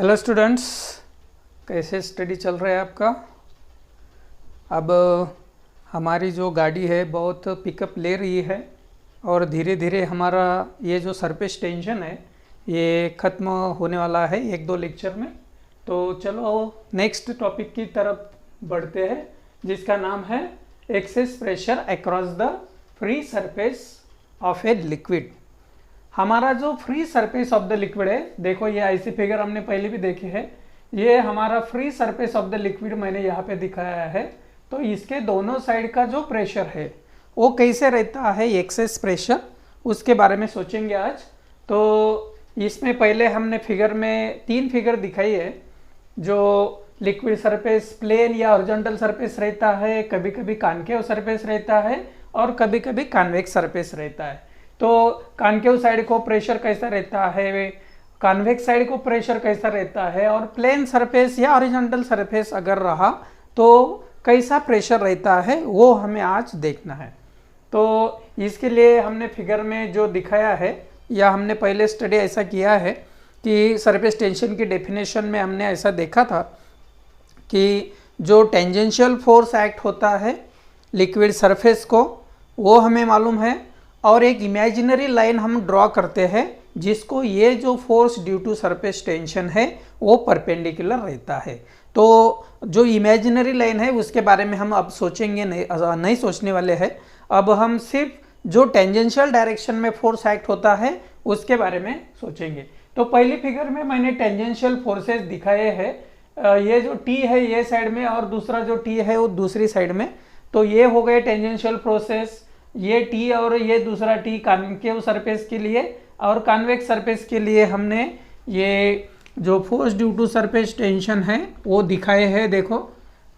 Hello students, कैसे study चल रहा है आपका। अब हमारी जो गाड़ी है बहुत पिकअप ले रही है और धीरे धीरे हमारा ये जो सरफेस टेंशन है ये ख़त्म होने वाला है एक दो लेक्चर में। तो चलो नेक्स्ट टॉपिक की तरफ बढ़ते हैं जिसका नाम है excess pressure across the free surface of a liquid. हमारा जो free surface of the liquid है, देखो ये ऐसी फिगर हमने पहले भी देखी है। ये हमारा free surface of the liquid मैंने यहाँ पे दिखाया है। तो इसके दोनों साइड का जो प्रेशर है वो कैसे रहता है, एक्सेस प्रेशर, उसके बारे में सोचेंगे आज। तो इसमें पहले हमने फिगर में 3 फिगर दिखाई है। जो लिक्विड सरफेस प्लेन या हॉरिजॉन्टल सरफेस रहता है, कभी कभी कॉनकेव सरफेस रहता है और कभी कभी कॉन्वेक्स सरफेस रहता है। तो कॉनकेव साइड को प्रेशर कैसा रहता है, कॉन्वेक्स साइड को प्रेशर कैसा रहता है, और प्लेन सरफेस या हॉरिजॉन्टल सरफेस अगर रहा तो कैसा प्रेशर रहता है, वो हमें आज देखना है। तो इसके लिए हमने फिगर में जो दिखाया है या हमने पहले स्टडी ऐसा किया है कि सरफेस टेंशन की डेफिनेशन में हमने ऐसा देखा था कि जो टेंजेंशियल फोर्स एक्ट होता है लिक्विड सरफेस को वो हमें मालूम है, और एक इमेजिनरी लाइन हम ड्रॉ करते हैं जिसको ये जो force due to surface tension है वो परपेंडिकुलर रहता है। तो जो इमेजिनरी लाइन है उसके बारे में हम अब सोचेंगे नहीं सोचने वाले हैं। अब हम सिर्फ जो टेंजेंशियल डायरेक्शन में फोर्स एक्ट होता है उसके बारे में सोचेंगे। तो पहली फिगर में मैंने टेंजेंशियल फोर्सेस दिखाए हैं। ये जो टी है ये साइड में और दूसरा जो टी है वो दूसरी साइड में। तो ये हो गए टेंजेंशियल प्रोसेस, ये टी और ये दूसरा टी कॉनकेव सरफेस के लिए, और कॉन्वेक्स सरफेस के लिए हमने ये जो force due to surface tension है वो दिखाए हैं। देखो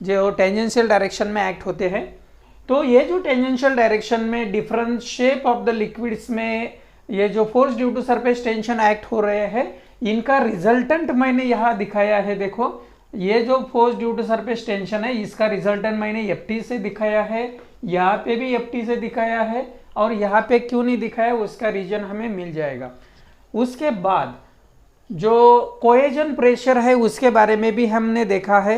जो टेंजेंशियल डायरेक्शन में एक्ट होते हैं। तो ये जो टेंजेंशियल डायरेक्शन में different shape of the liquids में ये जो force due to surface tension act हो रहे हैं, इनका रिजल्टेंट मैंने यहाँ दिखाया है। देखो ये जो force due to surface tension है इसका रिजल्टेंट मैंने एफटी से दिखाया है, यहाँ पे भी एफटी से दिखाया है, और यहाँ पे क्यों नहीं दिखाया उसका रीजन हमें मिल जाएगा। उसके बाद जो कोहेजन प्रेशर है उसके बारे में भी हमने देखा है।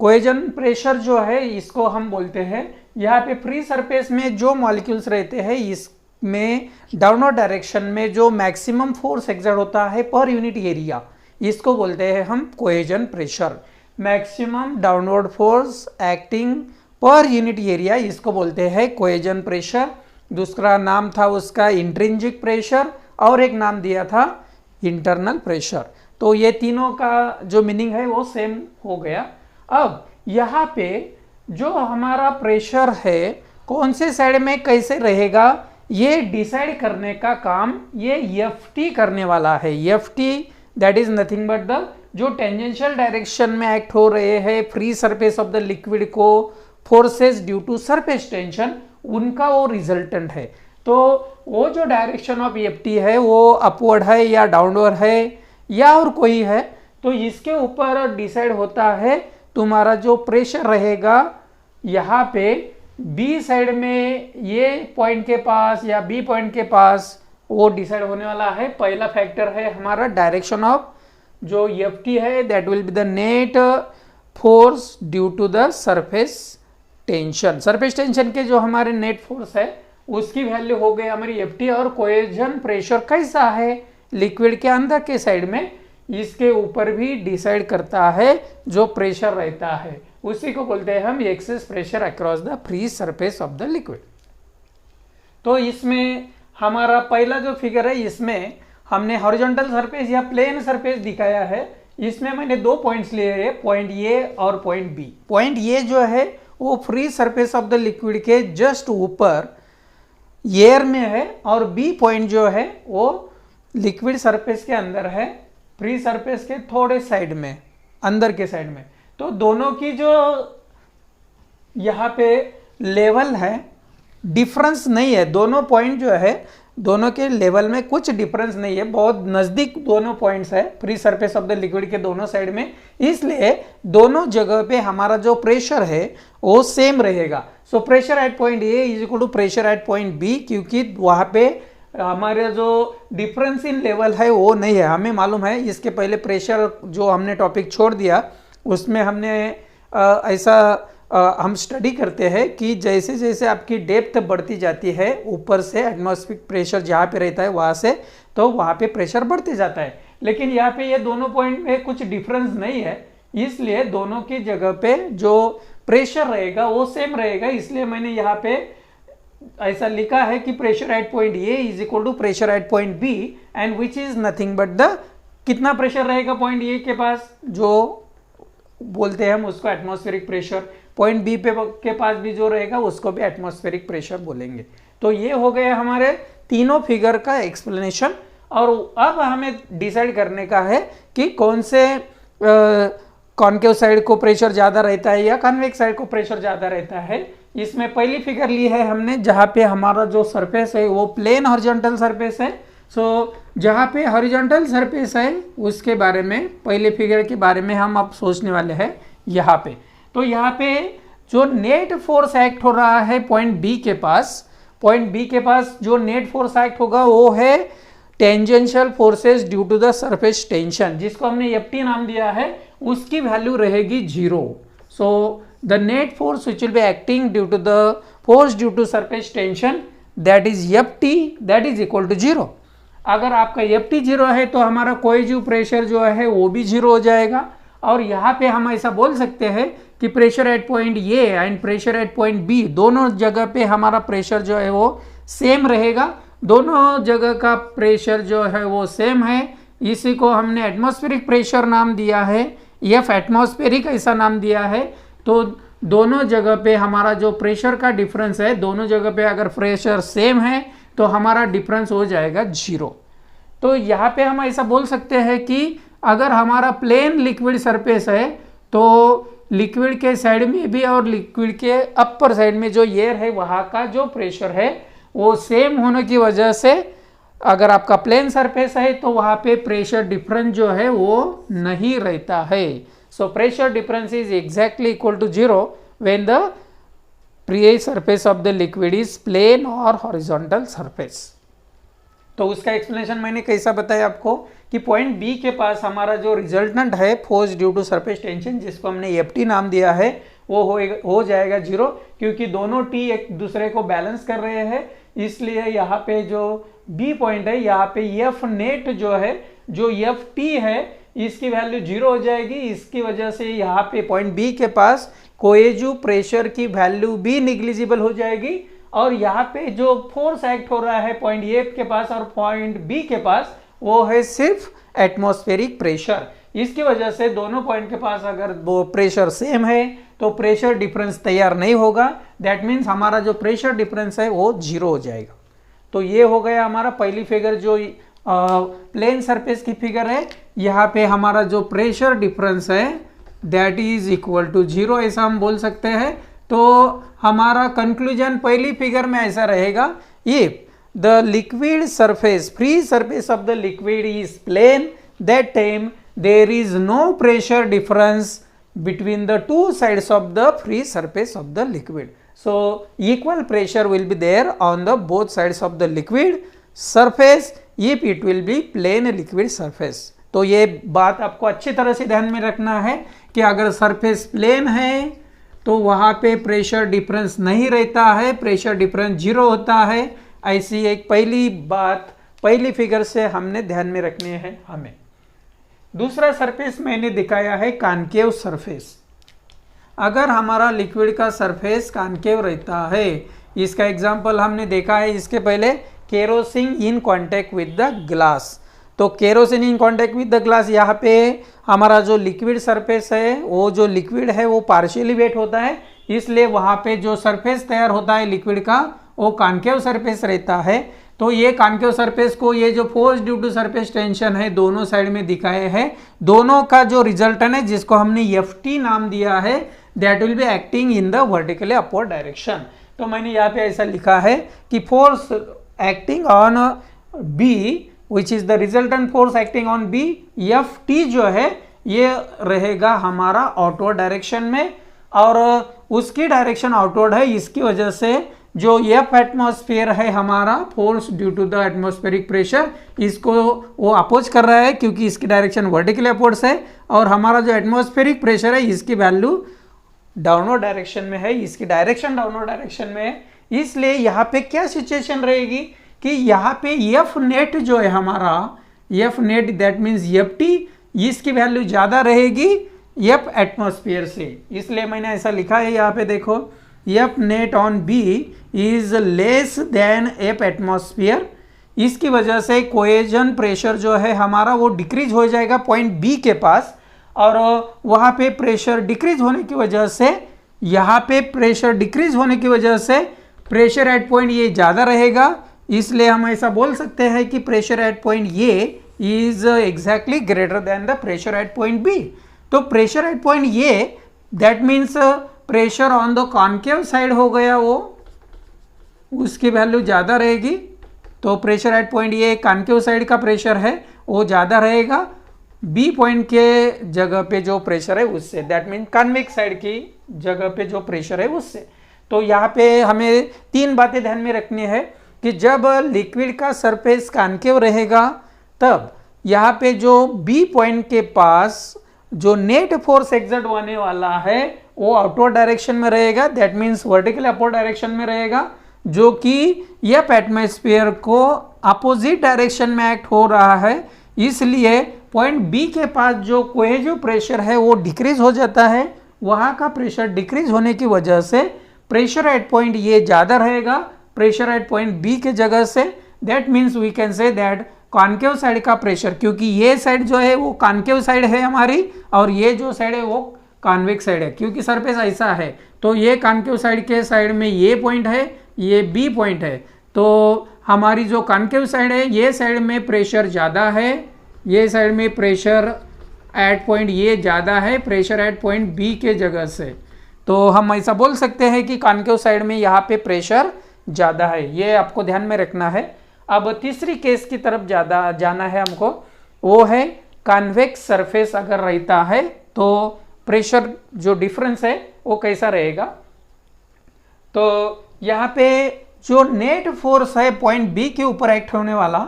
कोहेजन प्रेशर जो है इसको हम बोलते हैं, यहाँ पे फ्री सरफेस में जो मॉलिक्यूल्स रहते हैं इसमें डाउनवर्ड डायरेक्शन में जो मैक्सिमम फोर्स एक्सर्ट होता है पर यूनिट एरिया, इसको बोलते हैं हम cohesion pressure. Maximum downward force acting per unit area, इसको बोलते हैं कोहेजन प्रेशर। दूसरा नाम था उसका इंट्रिंसिक प्रेशर और एक नाम दिया था इंटरनल प्रेशर। तो ये तीनों का जो मीनिंग है वो सेम हो गया। अब यहाँ पे जो हमारा प्रेशर है कौन से साइड में कैसे रहेगा ये डिसाइड करने का काम ये एफटी करने वाला है। FT that is nothing but the जो टेंजेंशियल डायरेक्शन में एक्ट हो रहे हैं free surface of the liquid को forces due to surface tension, उनका वो रिजल्टेंट है। तो वो जो डायरेक्शन ऑफ एफटी है वो अपवर्ड है या डाउनवर्ड है या और कोई है, तो इसके ऊपर डिसाइड होता है तुम्हारा जो प्रेशर रहेगा। यहाँ पे बी साइड में ये पॉइंट के पास या बी पॉइंट के पास वो डिसाइड होने वाला है। पहला फैक्टर है हमारा डायरेक्शन ऑफ जो एफटी है, that will be the net force due to the surface tension. Surface tension के जो हमारे नेट फोर्स है उसकी वैल्यू हो गई हमारी एफटी, और कोहेजन प्रेशर कैसा है लिक्विड के अंदर के साइड में, इसके ऊपर भी डिसाइड करता है जो प्रेशर रहता है, उसी को बोलते हैं हम excess pressure across the free surface of the liquid. तो इसमें हमारा पहला जो फिगर है इसमें हमने हॉरिजॉन्टल सरफेस या प्लेन सरफेस दिखाया है। इसमें मैंने 2 पॉइंट्स लिए हैं, पॉइंट ए और पॉइंट बी। पॉइंट ए जो है वो free surface of the liquid के जस्ट ऊपर एयर में है, और बी पॉइंट जो है वो लिक्विड सरफेस के अंदर है, फ्री सरफेस के थोड़े साइड में, अंदर के साइड में। तो दोनों की जो यहाँ पे लेवल है डिफरेंस नहीं है। दोनों पॉइंट जो है दोनों के लेवल में कुछ डिफरेंस नहीं है, बहुत नज़दीक दोनों पॉइंट्स है free surface of the liquid के दोनों साइड में। इसलिए दोनों जगह पे हमारा जो प्रेशर है वो सेम रहेगा। So pressure at point A is equal to pressure at point B, क्योंकि वहाँ पे हमारे जो डिफरेंस इन लेवल है वो नहीं है। हमें मालूम है इसके पहले प्रेशर जो हमने टॉपिक छोड़ दिया उसमें हमने ऐसा हम स्टडी करते हैं कि जैसे जैसे आपकी डेप्थ बढ़ती जाती है ऊपर से एटमॉस्फेरिक प्रेशर जहाँ पे रहता है वहाँ से, तो वहाँ पे प्रेशर बढ़ते जाता है। लेकिन यहाँ पे ये दोनों पॉइंट में कुछ डिफरेंस नहीं है, इसलिए दोनों की जगह पे जो प्रेशर रहेगा वो सेम रहेगा। इसलिए मैंने यहाँ पे ऐसा लिखा है कि pressure at point A is equal to pressure at point B and which is nothing but the कितना प्रेशर रहेगा पॉइंट ए के पास, जो बोलते हैं हम उसको एटमॉस्फेरिक प्रेशर, पॉइंट बी पे के पास भी जो रहेगा उसको भी एटमॉस्फेरिक प्रेशर बोलेंगे। तो ये हो गए हमारे तीनों फिगर का एक्सप्लेनेशन। और अब हमें डिसाइड करने का है कि कौन से कॉन्केव साइड को प्रेशर ज़्यादा रहता है या कन्वेक्स साइड को प्रेशर ज़्यादा रहता है। इसमें पहली फिगर ली है हमने जहाँ पे हमारा जो सरफेस है वो प्लेन हॉरिजॉन्टल सरफेस है। सो जहाँ पे हॉरिजॉन्टल सरफेस है उसके बारे में पहले फिगर के बारे में हम अब सोचने वाले हैं यहाँ पे। तो यहाँ पे जो नेट फोर्स एक्ट हो रहा है पॉइंट बी के पास, पॉइंट बी के पास जो नेट फोर्स एक्ट होगा वो है tangential forces due to the surface tension, जिसको हमने एफटी नाम दिया है, उसकी वैल्यू रहेगी 0। So the net force which will be acting due to the force due to surface tension that is FT that is equal to 0। अगर आपका FT 0 है तो हमारा कोएजिव प्रेशर जो है वो भी 0 हो जाएगा। और यहाँ पे हम ऐसा बोल सकते हैं कि pressure at point A and pressure at point B दोनों जगह पे हमारा प्रेशर जो है वो सेम रहेगा। दोनों जगह का प्रेशर जो है वो सेम है, इसी को हमने एटमॉस्फेरिक प्रेशर नाम दिया है, एफ एटमॉस्फेरिक ऐसा नाम दिया है। तो दोनों जगह पे हमारा जो प्रेशर का डिफरेंस है, दोनों जगह पे अगर प्रेशर सेम है तो हमारा डिफरेंस हो जाएगा 0। तो यहाँ पे हम ऐसा बोल सकते हैं कि अगर हमारा प्लेन लिक्विड सरफेस है तो लिक्विड के साइड में भी और लिक्विड के अपर साइड में जो एयर है वहाँ का जो प्रेशर है वो सेम होने की वजह से अगर आपका प्लेन सरफेस है तो वहाँ पे प्रेशर डिफरेंस जो है वो नहीं रहता है। So pressure difference is exactly equal to 0 when the free surface of the liquid is plane और हॉरिजॉन्टल सरफेस। तो उसका एक्सप्लेनेशन मैंने कैसा बताया आपको कि पॉइंट बी के पास हमारा जो रिजल्टेंट है force due to surface tension, जिसको हमने एफटी नाम दिया है, वो हो जाएगा 0, क्योंकि दोनों टी एक दूसरे को बैलेंस कर रहे हैं। इसलिए यहाँ पे जो बी पॉइंट है यहाँ पे एफ नेट जो है, जो एफ टी है, इसकी वैल्यू 0 हो जाएगी। इसकी वजह से यहाँ पे पॉइंट बी के पास कोएजिव प्रेशर की वैल्यू भी निग्लिजिबल हो जाएगी। और यहाँ पे जो फोर्स एक्ट हो रहा है पॉइंट ए के पास और पॉइंट बी के पास वो है सिर्फ एटमॉस्फेरिक प्रेशर। इसकी वजह से दोनों पॉइंट के पास अगर वो प्रेशर सेम है तो प्रेशर डिफरेंस तैयार नहीं होगा। दैट मीन्स हमारा जो प्रेशर डिफरेंस है वो 0 हो जाएगा। तो ये हो गया हमारा पहली फिगर जो प्लेन सरफेस की फिगर है। यहाँ पे हमारा जो प्रेशर डिफरेंस है दैट इज इक्वल टू 0 ऐसा हम बोल सकते हैं। तो हमारा कंक्लूजन पहली फिगर में ऐसा रहेगा, if the liquid surface free surface of the liquid is plane that time there is no pressure difference between the two sides of the free surface of the liquid. So equal pressure will be there on the both sides of the liquid surface if it will be plain liquid surface. तो ये बात आपको अच्छी तरह से ध्यान में रखना है कि अगर सरफेस प्लेन है तो वहाँ पे प्रेशर डिफरेंस नहीं रहता है, प्रेशर डिफरेंस 0 होता है। ऐसी एक पहली बात पहली फिगर से हमने ध्यान में रखनी है हमें। दूसरा सरफेस मैंने दिखाया है कॉनकेव सरफेस। अगर हमारा लिक्विड का सरफेस कॉनकेव रहता है, इसका एग्जांपल हमने देखा है इसके पहले, kerosene in contact with the glass. तो kerosene in contact with the glass, यहाँ पे हमारा जो लिक्विड सरफेस है वो जो लिक्विड है वो पार्शियली वेट होता है, इसलिए वहाँ पे जो सरफेस तैयार होता है लिक्विड का वो कॉनकेव सरफेस रहता है। तो ये कॉनकेव सरफेस को ये जो force due to surface tension है दोनों साइड में दिखाए हैं, दोनों का जो रिजल्टेंट है जिसको हमने एफटी नाम दिया है that will be acting in the vertically upward direction. तो मैंने यहाँ पे ऐसा लिखा है कि force acting on B which is the resultant force acting on B, F T जो है ये रहेगा हमारा आउटवर्ड डायरेक्शन में और उसकी डायरेक्शन आउटवर्ड है। इसकी वजह से जो एफ एटमॉस्फेयर है हमारा, force due to the atmospheric pressure, इसको वो अपोज कर रहा है क्योंकि इसकी डायरेक्शन वर्टिकल अपवर्ड्स है, और हमारा जो एटमॉस्फेरिक प्रेशर है इसकी वैल्यू डाउनवर्ड डायरेक्शन में है, इसकी डायरेक्शन डाउनवर्ड डायरेक्शन में है। इसलिए यहाँ पे क्या सिचुएशन रहेगी कि यहाँ पे एफ नेट जो है हमारा, F net that means F T, इसकी वैल्यू ज़्यादा रहेगी एफ एटमॉस्फेयर से। इसलिए मैंने ऐसा लिखा है यहाँ पे देखो, F net on B is less than F atmosphere. इसकी वजह से कोहेजन प्रेशर जो है हमारा वो डिक्रीज हो जाएगा पॉइंट बी के पास, और वहाँ पे प्रेशर डिक्रीज होने की वजह से, यहाँ पे प्रेशर डिक्रीज होने की वजह से प्रेशर एट पॉइंट ये ज़्यादा रहेगा। इसलिए हम ऐसा बोल सकते हैं कि प्रेशर एट पॉइंट ये is exactly greater than the pressure at point B. तो प्रेशर एट पॉइंट ये that means pressure on the concave side हो गया, वो उसकी वैल्यू ज़्यादा रहेगी। तो प्रेशर एट पॉइंट ये कॉन्केव साइड का प्रेशर है वो ज़्यादा रहेगा बी पॉइंट के जगह पे जो प्रेशर है उससे, दैट मीन कॉन्वेक्स साइड की जगह पे जो प्रेशर है उससे। तो यहाँ पे हमें तीन बातें ध्यान में रखनी है कि जब लिक्विड का सरफेस कॉन्केव रहेगा तब यहाँ पे जो बी पॉइंट के पास जो नेट फोर्स एक्सर्ट होने वाला है वो आउटवर्ड डायरेक्शन में रहेगा, that means vertical upward direction में रहेगा, जो कि एफ एटमॉस्फेयर को अपोजिट डायरेक्शन में एक्ट हो रहा है। इसलिए पॉइंट बी के पास जो कोहेसिव प्रेशर है वो डिक्रीज हो जाता है। वहाँ का प्रेशर डिक्रीज होने की वजह से प्रेशर एट पॉइंट ये ज़्यादा रहेगा प्रेशर एट पॉइंट बी के जगह से। That means we can say that concave side का प्रेशर, क्योंकि ये साइड जो है वो कॉन्केव साइड है हमारी, और ये जो साइड है वो कॉन्वेक्स साइड है, क्योंकि सरफेस ऐसा है। तो ये कॉन्केव साइड के साइड में ये पॉइंट है, ये बी पॉइंट है। तो हमारी जो कॉन्केव साइड है ये साइड में प्रेशर ज़्यादा है, ये साइड में प्रेशर एट पॉइंट ये ज़्यादा है प्रेशर एट पॉइंट बी के जगह से। तो हम ऐसा बोल सकते हैं कि कॉन्केव साइड में यहाँ पे प्रेशर ज़्यादा है, ये आपको ध्यान में रखना है। अब तीसरी केस की तरफ ज़्यादा जाना है हमको, वो है कॉन्वेक्स सरफेस अगर रहता है तो प्रेशर जो डिफरेंस है वो कैसा रहेगा। तो यहाँ पे जो नेट फोर्स है पॉइंट बी के ऊपर एक्ट होने वाला,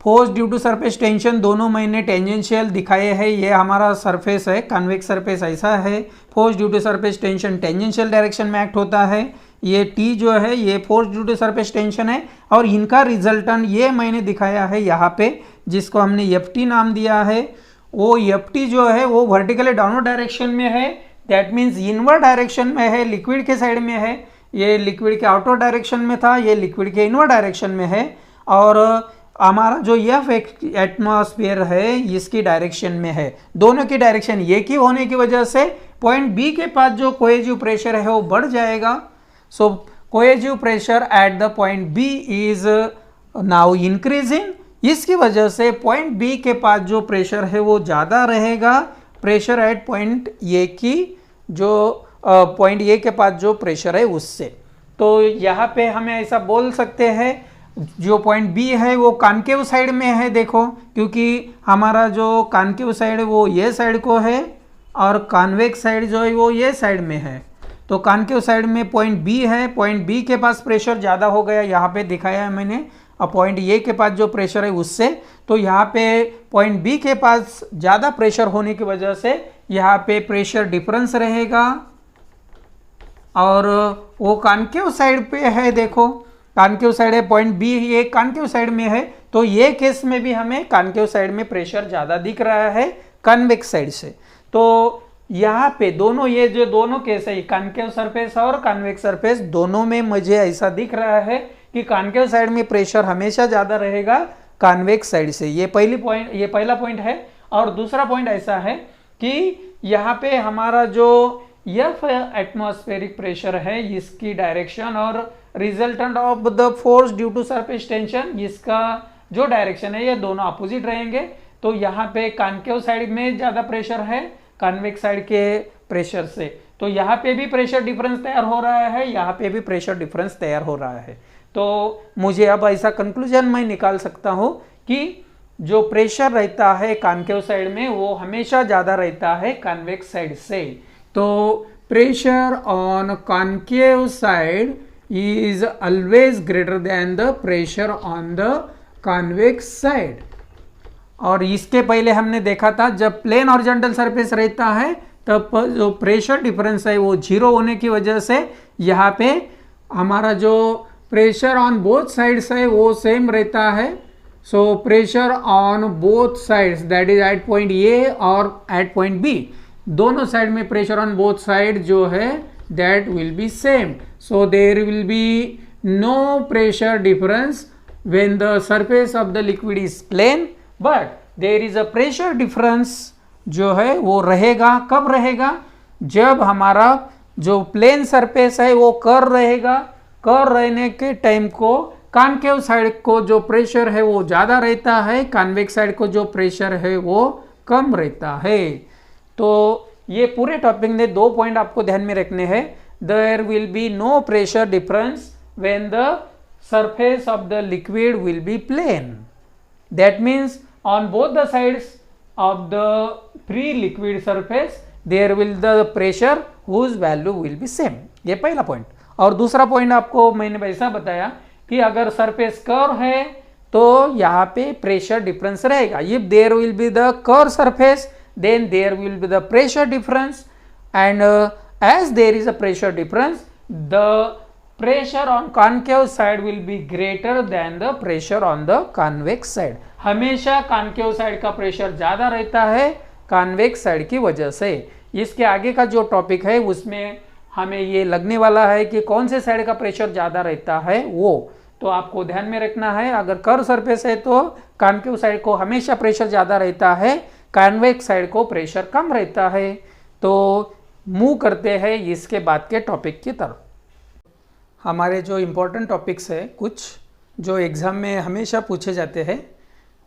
force due to surface tension दोनों मैंने टेंजेंशियल दिखाए हैं। ये हमारा सरफेस है, कॉन्वेक्स सरफेस ऐसा है, force due to surface tension tangential direction में एक्ट होता है। ये टी जो है ये force due to surface tension है, और इनका रिजल्टेंट ये मैंने दिखाया है यहाँ पे, जिसको हमने एफ टी नाम दिया है। वो एफ टी जो है वो वर्टिकली डाउनवर्ड डायरेक्शन में है, दैट मीन्स इनवर्ड डायरेक्शन में है, लिक्विड के साइड में है। ये लिक्विड के आउटवर्ड डायरेक्शन में था, ये लिक्विड के इनवर्ड डायरेक्शन में है। और हमारा जो एफ एटमॉस्फेयर है इसकी डायरेक्शन में है, दोनों की डायरेक्शन एक ही होने की वजह से पॉइंट बी के पास जो कोहेसिव प्रेशर है वो बढ़ जाएगा। So cohesive pressure at the point B is now increasing. इसकी वजह से पॉइंट बी के पास जो प्रेशर है वो ज़्यादा रहेगा प्रेशर एट पॉइंट ए की, जो पॉइंट ए के पास जो प्रेशर है उससे। तो यहाँ पे हमें ऐसा बोल सकते हैं जो पॉइंट बी है वो कॉन्केव साइड में है, देखो, क्योंकि हमारा जो कॉन्केव साइड है वो ये साइड को है, और कॉन्वेक्स साइड जो है वो ये साइड में है। तो कॉन्केव साइड में पॉइंट बी है, पॉइंट बी के पास प्रेशर ज़्यादा हो गया, यहाँ पे दिखाया है मैंने, और पॉइंट ए के पास जो प्रेशर है उससे। तो यहाँ पे पॉइंट बी के पास ज़्यादा प्रेशर होने की वजह से यहाँ पे प्रेशर डिफरेंस रहेगा, और वो कॉन्केव साइड पे है, देखो कॉन्केव साइड है, पॉइंट बी ये कॉन्केव साइड में है। तो ये केस में भी हमें कॉन्केव साइड में प्रेशर ज़्यादा दिख रहा है कॉन्वेक्स साइड से। तो यहाँ पे दोनों ये जो दोनों केस है, कॉन्केव सरफेस और कॉन्वेक्स सरफेस, दोनों में मुझे ऐसा दिख रहा है कि कॉन्केव साइड में प्रेशर हमेशा ज़्यादा रहेगा कॉन्वेक्स साइड से। ये पहला पॉइंट है। और दूसरा पॉइंट ऐसा है कि यहाँ पे हमारा जो एफ एटमॉस्फेरिक प्रेशर है इसकी डायरेक्शन और resultant of the force due to surface tension, इसका जो डायरेक्शन है ये दोनों अपोजिट रहेंगे। तो यहाँ पे कॉन्केव साइड में ज़्यादा प्रेशर है कॉन्वेक्स साइड के प्रेशर से। तो यहाँ पे भी प्रेशर डिफरेंस तैयार हो रहा है, यहाँ पे भी प्रेशर डिफरेंस तैयार हो रहा है। तो मुझे अब ऐसा कंक्लूजन मैं निकाल सकता हूँ कि जो प्रेशर रहता है कॉन्केव साइड में वो हमेशा ज़्यादा रहता है कॉन्वेक्स साइड से। तो pressure on concave side is always greater than the pressure on the convex side। और इसके पहले हमने देखा था जब प्लेन हॉरिजॉन्टल सरफेस रहता है तब जो प्रेशर डिफरेंस है वो जीरो होने की वजह से यहाँ पे हमारा जो प्रेशर ऑन बोथ साइड्स है वो सेम रहता है। So pressure on both sides that is at point A और एट पॉइंट बी, दोनों साइड में प्रेशर ऑन बोथ साइड जो है that will be same. So there will be no pressure difference when the surface of the liquid is plane, but there is a pressure difference जो है वो रहेगा। कब रहेगा? जब हमारा जो प्लेन सरफेस है वो कर्व रहेगा। कर्व रहने के टाइम को कॉनकेव साइड को जो प्रेशर है वो ज़्यादा रहता है, कॉन्वेक्स साइड को जो प्रेशर है वो कम रहता है। तो ये पूरे टॉपिक में 2 पॉइंट आपको ध्यान में रखने हैं। There will be no pressure difference when the surface of the liquid will be plane. That means on both the sides of the free liquid surface there will the pressure whose value will be same। ये पहला point. और दूसरा point आपको मैंने वैसा बताया कि अगर सरफेस कर्व है तो यहाँ पे प्रेशर डिफरेंस रहेगा। If there will be the curve surface then there will be the pressure difference, and as there is a pressure difference the pressure on concave side will be greater than the pressure on the convex side। हमेशा concave side का pressure ज्यादा रहता है convex side की वजह से। इसके आगे का जो टॉपिक है उसमें हमें ये लगने वाला है कि कौन से साइड का प्रेशर ज्यादा रहता है वो तो आपको ध्यान में रखना है। अगर कर्व सरफेस है तो कॉनकेव साइड को हमेशा प्रेशर ज्यादा रहता है, कॉन्वेक्स साइड को प्रेशर कम रहता है। तो मूव करते हैं इसके बाद के टॉपिक की तरफ। हमारे जो इम्पोर्टेंट टॉपिक्स है कुछ जो एग्ज़ाम में हमेशा पूछे जाते हैं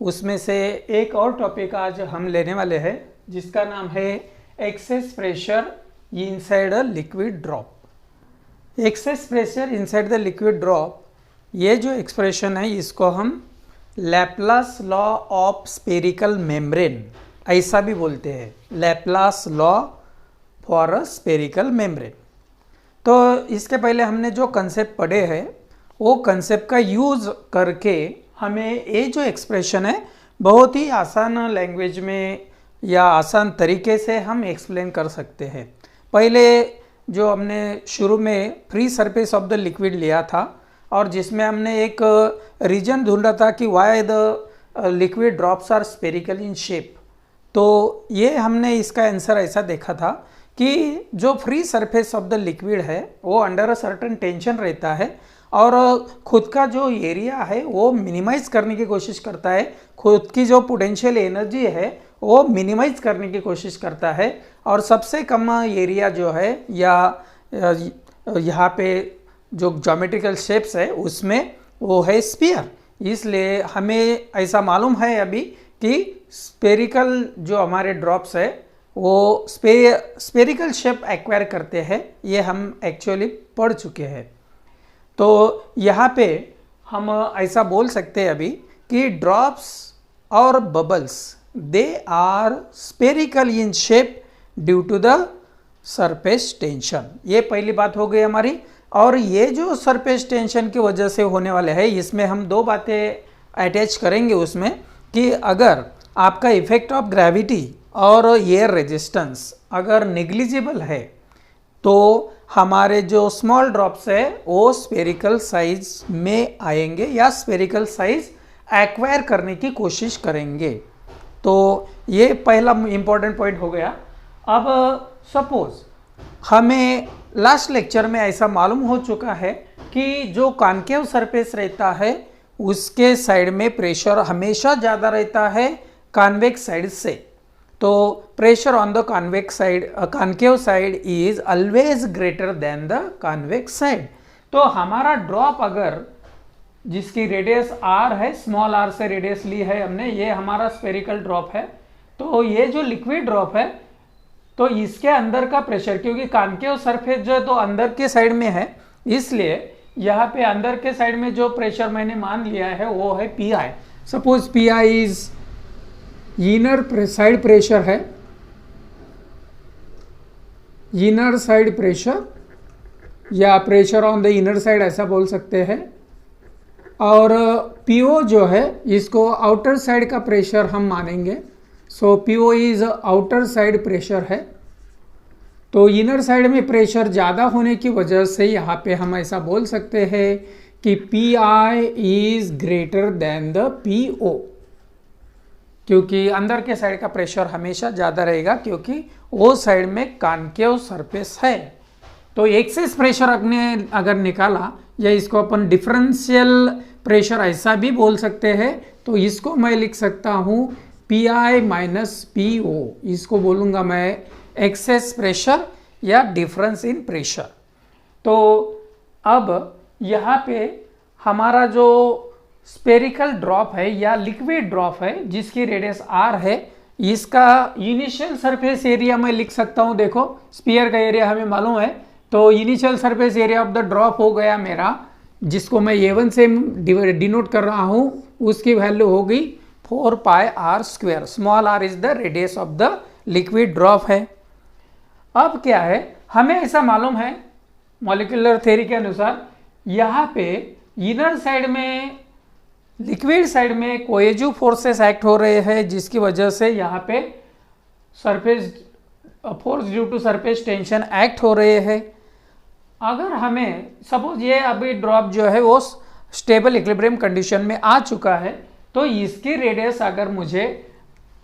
उसमें से एक और टॉपिक आज हम लेने वाले हैं जिसका नाम है access pressure inside a liquid drop. Access pressure inside the liquid drop, ये जो एक्सप्रेशन है इसको हम Laplace law of spherical membrane ऐसा भी बोलते हैं, Laplace law for a spherical membrane. तो इसके पहले हमने जो कंसेप्ट पढ़े हैं वो कंसेप्ट का यूज़ करके हमें ये जो एक्सप्रेशन है बहुत ही आसान लैंग्वेज में या आसान तरीके से हम एक्सप्लेन कर सकते हैं। पहले जो हमने शुरू में free surface of the liquid लिया था और जिसमें हमने एक रीजन ढूंढा था कि why the liquid drops are spherical in shape. तो ये हमने इसका आंसर ऐसा देखा था कि जो free surface of the liquid है वो अंडर अ सर्टेन टेंशन रहता है और खुद का जो एरिया है वो मिनिमाइज करने की कोशिश करता है, खुद की जो पोटेंशियल एनर्जी है वो मिनिमाइज करने की कोशिश करता है और सबसे कम एरिया जो है या यहाँ पे जो ज्योमेट्रिकल शेप्स है उसमें वो है स्फीयर। इसलिए हमें ऐसा मालूम है अभी कि स्पेरिकल जो हमारे ड्रॉप्स है वो स्पेरिकल शेप एक्वायर करते हैं, ये हम एक्चुअली पढ़ चुके हैं। तो यहाँ पे हम ऐसा बोल सकते हैं अभी कि ड्रॉप्स और bubbles they are spherical in shape due to the surface tension. ये पहली बात हो गई हमारी। और ये जो सरफेस टेंशन की वजह से होने वाले हैं इसमें हम 2 बातें अटैच करेंगे उसमें कि अगर आपका इफेक्ट ऑफ ग्रेविटी और एयर रेजिस्टेंस अगर नेग्लिजिबल है तो हमारे जो स्मॉल ड्रॉप्स है वो स्पेरिकल साइज में आएंगे या स्पेरिकल साइज एक्वायर करने की कोशिश करेंगे। तो ये पहला इंपॉर्टेंट पॉइंट हो गया। अब सपोज हमें लास्ट लेक्चर में ऐसा मालूम हो चुका है कि जो कॉनकेव सरफेस रहता है उसके साइड में प्रेशर हमेशा ज़्यादा रहता है कॉन्वेक्स साइड से। तो pressure on the convex side concave side is always greater than the convex side. तो हमारा ड्रॉप अगर जिसकी रेडियस r है, स्मॉल r से रेडियस ली है हमने, ये हमारा स्पेरिकल ड्रॉप है। तो ये जो लिक्विड ड्रॉप है तो इसके अंदर का प्रेशर, क्योंकि कॉनकेव सरफेस जो है तो अंदर के साइड में है, इसलिए यहाँ पे अंदर के साइड में जो प्रेशर मैंने मान लिया है वो है Pi। Suppose Pi is inner side pressure है, इनर साइड प्रेशर या pressure on the inner side ऐसा बोल सकते हैं। और PO जो है इसको आउटर साइड का प्रेशर हम मानेंगे। सो PO is outer side pressure है। तो इनर साइड में प्रेशर ज़्यादा होने की वजह से यहाँ पे हम ऐसा बोल सकते हैं कि PI is greater than the PO, क्योंकि अंदर के साइड का प्रेशर हमेशा ज़्यादा रहेगा क्योंकि वो साइड में कॉनकेव सरफेस है। तो एक्सेस प्रेशर अगर निकाला, या इसको अपन डिफरेंशियल प्रेशर ऐसा भी बोल सकते हैं, तो इसको मैं लिख सकता हूँ PI माइनस PO, इसको बोलूँगा मैं एक्सेस प्रेशर या डिफरेंस इन प्रेशर। तो अब यहाँ पे हमारा जो स्पेरिकल ड्रॉप है या लिक्विड ड्रॉप है जिसकी रेडियस R है, इसका इनिशियल सरफेस एरिया मैं लिख सकता हूँ। देखो स्फीयर का एरिया हमें मालूम है, तो initial surface area of the drop हो गया मेरा, जिसको मैं A1 से डिनोट कर रहा हूँ, उसकी वैल्यू होगी 4 pi R square. Small r is the radius of the liquid drop है। अब क्या है, हमें ऐसा मालूम है मॉलिक्यूलर थ्योरी के अनुसार, यहाँ पे इनर साइड में लिक्विड साइड में कोएजिव फोर्सेस एक्ट हो रहे हैं, जिसकी वजह से यहाँ पे surface force due to surface tension act हो रहे हैं। अगर हमें सपोज ये अभी ड्रॉप जो है वो स्टेबल इक्विलिब्रियम कंडीशन में आ चुका है, तो इसकी रेडियस अगर मुझे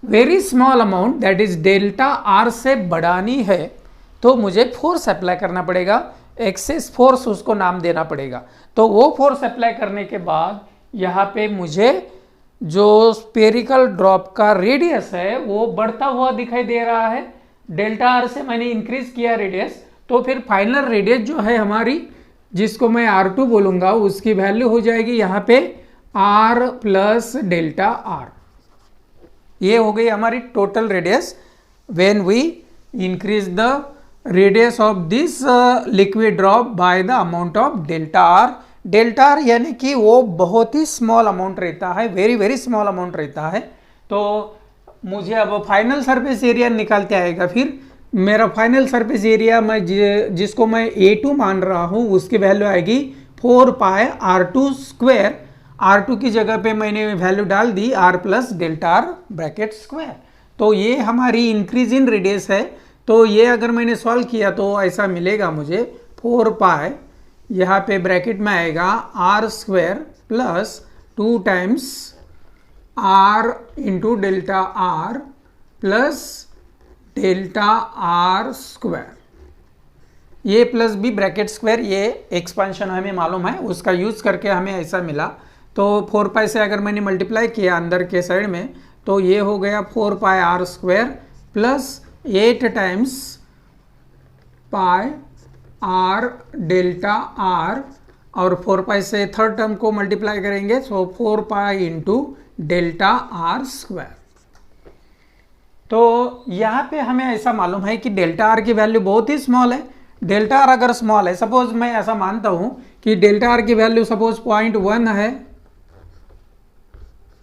very small amount that is delta R से बढ़ानी है, तो मुझे फोर्स अप्लाई करना पड़ेगा, एक्सेस फोर्स उसको नाम देना पड़ेगा। तो वो फोर्स अप्लाई करने के बाद यहाँ पे मुझे जो स्पेरिकल ड्रॉप का रेडियस है वो बढ़ता हुआ दिखाई दे रहा है। डेल्टा R से मैंने इंक्रीज किया रेडियस, तो फिर फाइनल रेडियस जो है हमारी, जिसको मैं R2 बोलूँगा, उसकी वैल्यू हो जाएगी यहाँ पे R प्लस डेल्टा R। ये हो गई हमारी total radius when we increase the radius of this liquid drop by the amount of delta R। Delta R यानी कि वो बहुत ही स्मॉल अमाउंट रहता है, वेरी वेरी स्मॉल अमाउंट रहता है। तो मुझे अब फाइनल सरफेस एरिया निकालते आएगा। फिर मेरा फाइनल सरफेस एरिया मैं जिसको मैं A2 मान रहा हूँ, उसकी वैल्यू आएगी 4 पाई R2 स्क्वायर। R2 की जगह पे मैंने वैल्यू डाल दी R plus delta R bracket square. तो ये हमारी इंक्रीज इन रेडियस है। तो ये अगर मैंने सॉल्व किया तो ऐसा मिलेगा मुझे 4 पाई, यहाँ पे ब्रैकेट में आएगा R square plus 2 times R into delta R plus delta R square. ये प्लस बी ब्रैकेट स्क्वायर, ये एक्सपेंशन हमें मालूम है, उसका यूज करके हमें ऐसा मिला। तो 4 पाई से अगर मैंने मल्टीप्लाई किया अंदर के साइड में, तो ये हो गया 4 pi R square plus 8 times पाई R डेल्टा R, और 4 पाई से थर्ड टर्म को मल्टीप्लाई करेंगे, सो 4 pi into delta R square. तो यहाँ पे हमें ऐसा मालूम है कि डेल्टा R की वैल्यू बहुत ही स्मॉल है। डेल्टा R अगर स्मॉल है, सपोज मैं ऐसा मानता हूँ कि डेल्टा R की वैल्यू सपोज 0.1 है,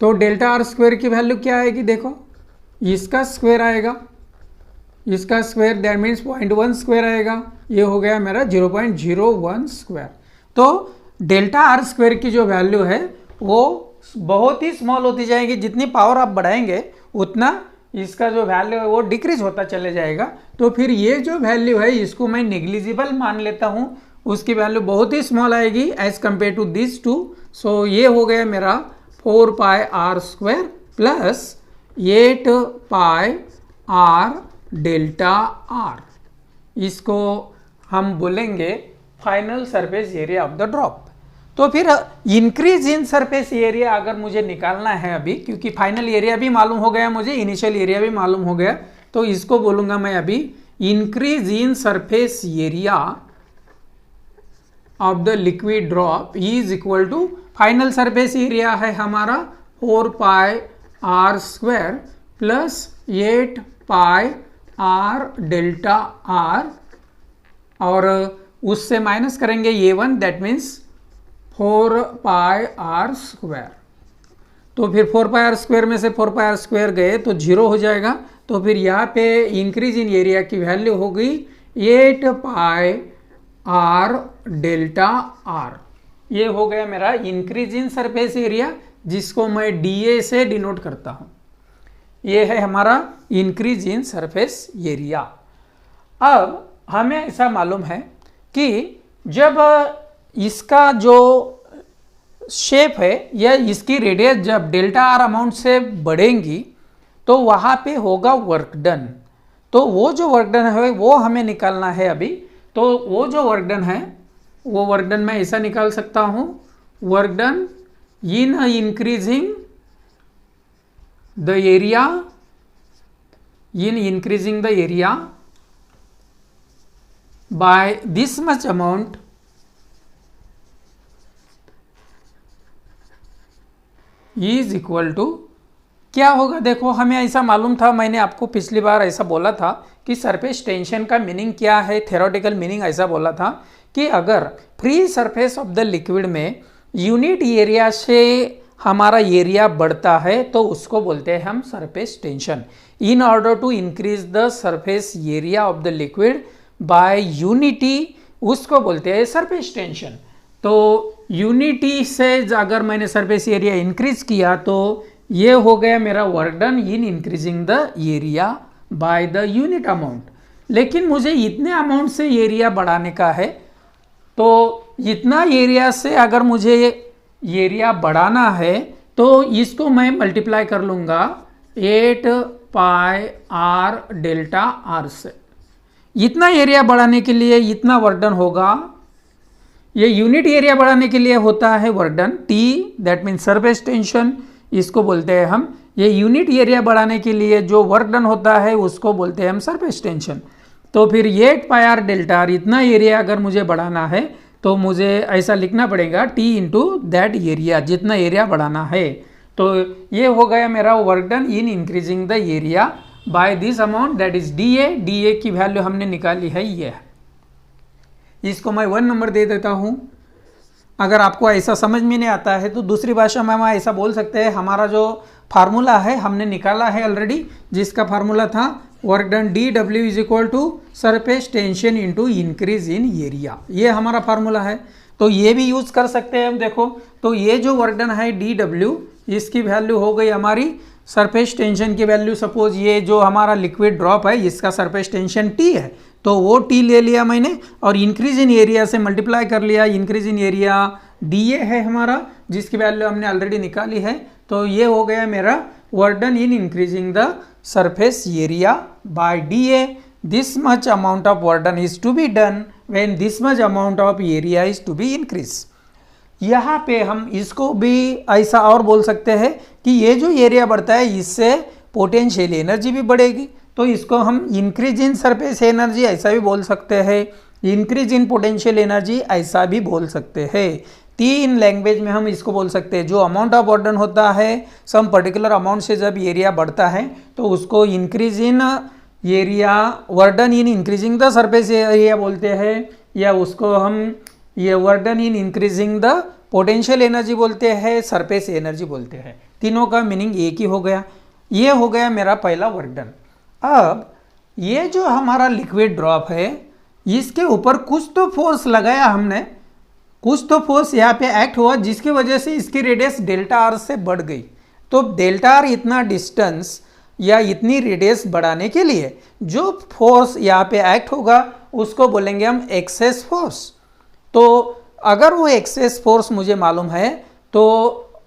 तो डेल्टा R स्क्वायर की वैल्यू क्या आएगी, देखो इसका स्क्वायर आएगा, इसका स्क्वायर दैट मीन्स 0.1 स्क्वायर आएगा, ये हो गया मेरा 0.01 स्क्वायर। तो डेल्टा R स्क्वायर की जो वैल्यू है वो बहुत ही स्मॉल होती जाएगी। जितनी पावर आप बढ़ाएंगे उतना इसका जो वैल्यू है वो डिक्रीज होता चले जाएगा। तो फिर ये जो वैल्यू है इसको मैं नेग्लिजिबल मान लेता हूँ, उसकी वैल्यू बहुत ही स्मॉल आएगी as compare to this two. So ये हो गया मेरा 4 pi R square plus 8 pi R delta R। इसको हम बोलेंगे final surface area of the drop. तो फिर इंक्रीज इन सरफेस एरिया अगर मुझे निकालना है अभी, क्योंकि फाइनल एरिया भी मालूम हो गया मुझे, इनिशियल एरिया भी मालूम हो गया, तो इसको बोलूंगा मैं अभी increase in surface area of the liquid drop is equal to, final surface area है हमारा 4 pi R square plus 8 pi R delta R, और उससे माइनस करेंगे A1 that means 4 pi R square. तो फिर 4 पाई R स्क्वायर में से 4 pi R square गए तो 0 हो जाएगा। तो फिर यहाँ पे इंक्रीज इन एरिया की वैल्यू होगी 8 पाई आर डेल्टा आर, ये हो गया मेरा इंक्रीज इन सरफेस एरिया, जिसको मैं डीए से डिनोट करता हूं। ये है हमारा इंक्रीज इन सरफेस एरिया। अब हमें ऐसा मालूम है कि जब इसका जो शेप है या इसकी रेडियस जब डेल्टा आर अमाउंट से बढ़ेंगी तो वहाँ पे होगा वर्क डन। तो वो जो वर्क डन है वो हमें निकालना है अभी। तो वो जो वर्क डन है वो वर्क डन मैं ऐसा निकाल सकता हूँ, work done in increasing the area, in increasing the area by this much amount is equal to क्या होगा। देखो हमें ऐसा मालूम था, मैंने आपको पिछली बार ऐसा बोला था कि सरफेस टेंशन का मीनिंग क्या है, थ्योरेटिकल मीनिंग ऐसा बोला था कि अगर free surface of the liquid में यूनिट एरिया से हमारा एरिया बढ़ता है तो उसको बोलते हैं हम surface tension. In order to increase the surface area of the liquid by unity, उसको बोलते हैं सरफेस टेंशन। तो यूनिटी से अगर मैंने सरफेस एरिया इंक्रीज किया तो ये हो गया मेरा work done in increasing the area by the unit amount. लेकिन मुझे इतने अमाउंट से एरिया बढ़ाने का है, तो इतना एरिया से अगर मुझे एरिया बढ़ाना है तो इसको मैं मल्टीप्लाई कर लूँगा 8 पाई आर डेल्टा आर से। इतना एरिया बढ़ाने के लिए इतना वर्क डन होगा। ये यूनिट एरिया बढ़ाने के लिए होता है work done T, that means surface tension, इसको बोलते हैं हम। ये यूनिट एरिया बढ़ाने के लिए जो वर्क डन होता है उसको बोलते हैं हम सरफेस टेंशन। तो फिर 8 पाई आर डेल्टा आर, इतना एरिया अगर मुझे बढ़ाना है तो मुझे ऐसा लिखना पड़ेगा टी इंटू दैट एरिया, जितना एरिया बढ़ाना है। तो ये हो गया मेरा work done in increasing the area by this amount, that is D A. D A की वैल्यू हमने निकाली है, ये इसको मैं 1 नंबर दे देता हूँ। अगर आपको ऐसा समझ में नहीं आता है तो दूसरी भाषा में हम ऐसा बोल सकते हैं, हमारा जो फार्मूला है हमने निकाला है ऑलरेडी, जिसका फार्मूला था work done D W is equal to surface tension into increase in area, ये हमारा फार्मूला है। तो ये भी यूज कर सकते हैं हम। देखो तो ये जो वर्क डन है डी डब्ल्यू, इसकी वैल्यू हो गई हमारी सरफेस टेंशन की वैल्यू। सपोज ये जो हमारा लिक्विड ड्रॉप है इसका सरफेस टेंशन टी है, तो वो टी ले लिया मैंने और इंक्रीज इन एरिया से मल्टीप्लाई कर लिया। Increase in area D A है हमारा, जिसकी वैल्यू हमने ऑलरेडी निकाली है। तो ये हो गया मेरा work done in increasing the surface area by D A. This much amount of work done is to be done when this much amount of area is to be increase. यहाँ पे हम इसको भी ऐसा और बोल सकते हैं कि ये जो एरिया बढ़ता है इससे पोटेंशियल एनर्जी भी बढ़ेगी, तो इसको हम इंक्रीज इन सरफेस एनर्जी ऐसा भी बोल सकते हैं, इंक्रीज इन पोटेंशियल एनर्जी ऐसा भी बोल सकते हैं। तीन लैंग्वेज में हम इसको बोल सकते हैं। जो अमाउंट ऑफ वर्क डन होता है सम पर्टिकुलर अमाउंट से जब एरिया बढ़ता है तो उसको increase in area, work done in increasing the surface area बोलते हैं, या उसको हम ये work done in increasing the potential energy बोलते हैं, सरफेस एनर्जी बोलते हैं। तीनों का मीनिंग एक ही हो गया। ये हो गया मेरा पहला वर्क डन। अब ये जो हमारा लिक्विड ड्रॉप है इसके ऊपर कुछ तो फोर्स लगाया हमने, कुछ तो फोर्स यहाँ पे एक्ट हुआ जिसकी वजह से इसकी रेडियस डेल्टा आर से बढ़ गई। तो डेल्टा आर इतना डिस्टेंस या इतनी रेडियस बढ़ाने के लिए जो फोर्स यहाँ पे एक्ट होगा उसको बोलेंगे हम एक्सेस फोर्स। तो अगर वो एक्सेस फोर्स मुझे मालूम है तो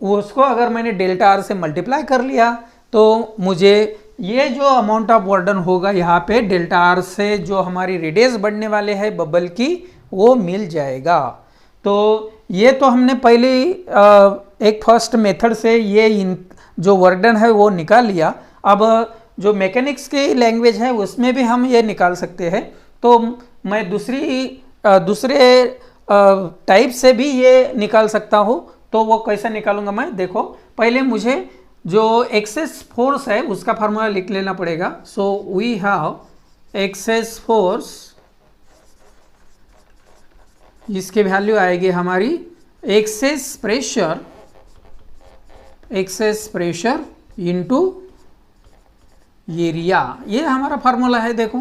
उसको अगर मैंने डेल्टा आर से मल्टीप्लाई कर लिया तो मुझे ये जो अमाउंट ऑफ वर्क डन होगा यहाँ पे डेल्टा आर से जो हमारी रेडियस बढ़ने वाले हैं बबल की वो मिल जाएगा। तो ये तो हमने पहले एक फर्स्ट मेथड से ये जो वर्क डन है वो निकाल लिया। अब जो मैकेनिक्स की लैंग्वेज है उसमें भी हम ये निकाल सकते हैं। तो मैं दूसरे टाइप से भी ये निकाल सकता हूँ। तो वो कैसे निकालूंगा मैं, देखो पहले मुझे जो एक्सेस फोर्स है उसका फार्मूला लिख लेना पड़ेगा। So we have excess force, इसकी वैल्यू आएगी हमारी एक्सेस प्रेशर इनटू एरिया। ये हमारा फार्मूला है। देखो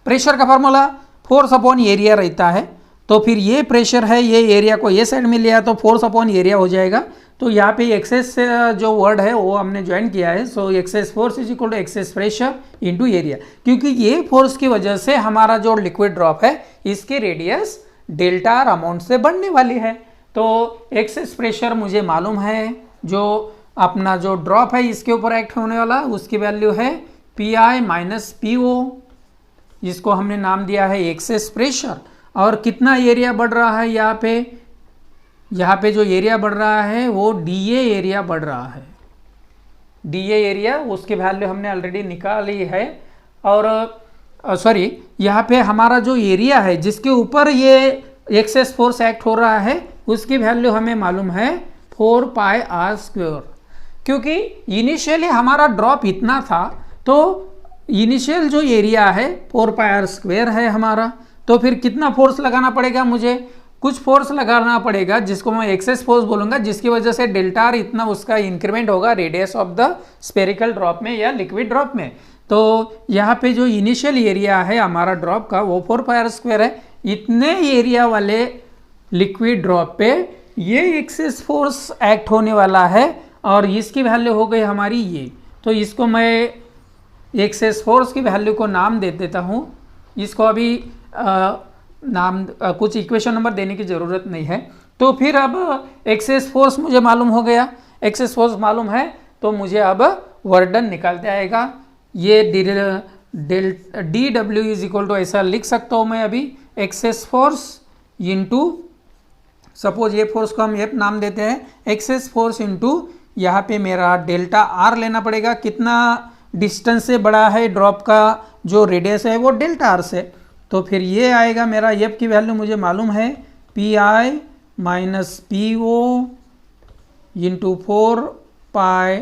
प्रेशर का फार्मूला फोर्स अपॉन एरिया रहता है। तो फिर ये प्रेशर है, ये एरिया को ये साइड में लिया तो फोर्स अपॉन एरिया हो जाएगा। तो यहाँ पे एक्सेस जो वर्ड है वो हमने ज्वाइन किया है। So excess force is equal to excess pressure into area, क्योंकि ये फोर्स की वजह से हमारा जो लिक्विड ड्रॉप है इसकी रेडियस डेल्टा आर अमाउंट से बढ़ने वाली है। तो एक्सेस प्रेशर मुझे मालूम है, जो अपना जो ड्रॉप है इसके ऊपर एक्ट होने वाला उसकी वैल्यू है P I minus P O, जिसको हमने नाम दिया है एक्सेस प्रेशर। और कितना एरिया बढ़ रहा है यहाँ पे जो एरिया बढ़ रहा है वो डी ए एरिया बढ़ रहा है। डी ए एरिया उसकी वैल्यू हमने ऑलरेडी निकाली है। और सॉरी, यहाँ पे हमारा जो एरिया है जिसके ऊपर ये एक्सेस फोर्स एक्ट हो रहा है उसकी वैल्यू हमें मालूम है 4 पाई आर स्क्वायर, क्योंकि इनिशियली हमारा ड्रॉप इतना था तो इनिशियल जो एरिया है 4 पाई आर स्क्वायर है हमारा। तो फिर कितना फोर्स लगाना पड़ेगा, मुझे कुछ फोर्स लगाना पड़ेगा जिसको मैं एक्सेस फोर्स बोलूंगा, जिसकी वजह से डेल्टा आर इतना उसका इंक्रीमेंट होगा radius of the spherical drop में या लिक्विड ड्रॉप में। तो यहाँ पे जो इनिशियल एरिया है हमारा ड्रॉप का वो 4 पाई आर स्क्वायर है। इतने एरिया वाले लिक्विड ड्रॉप पे ये एक्सेस फोर्स एक्ट होने वाला है और इसकी वैल्यू हो गई हमारी ये। तो इसको मैं एक्सेस फोर्स की वैल्यू को नाम दे देता हूँ। इसको अभी कुछ इक्वेशन नंबर देने की ज़रूरत नहीं है। तो फिर अब एक्सेस फोर्स मुझे मालूम हो गया, एक्सेस फोर्स मालूम है तो मुझे अब वर्क डन निकालते आएगा। ये D W is equal to ऐसा लिख सकता हूँ मैं अभी, एक्सेस फोर्स इंटू, सपोज ये फोर्स को हम ये नाम देते हैं एक्सेस फोर्स इंटू, यहाँ पे मेरा डेल्टा आर लेना पड़ेगा, कितना डिस्टेंस से बड़ा है ड्रॉप का जो रेडियस है वो डेल्टा आर से। तो फिर ये आएगा मेरा एफ की वैल्यू मुझे मालूम है P I minus P O into 4 pi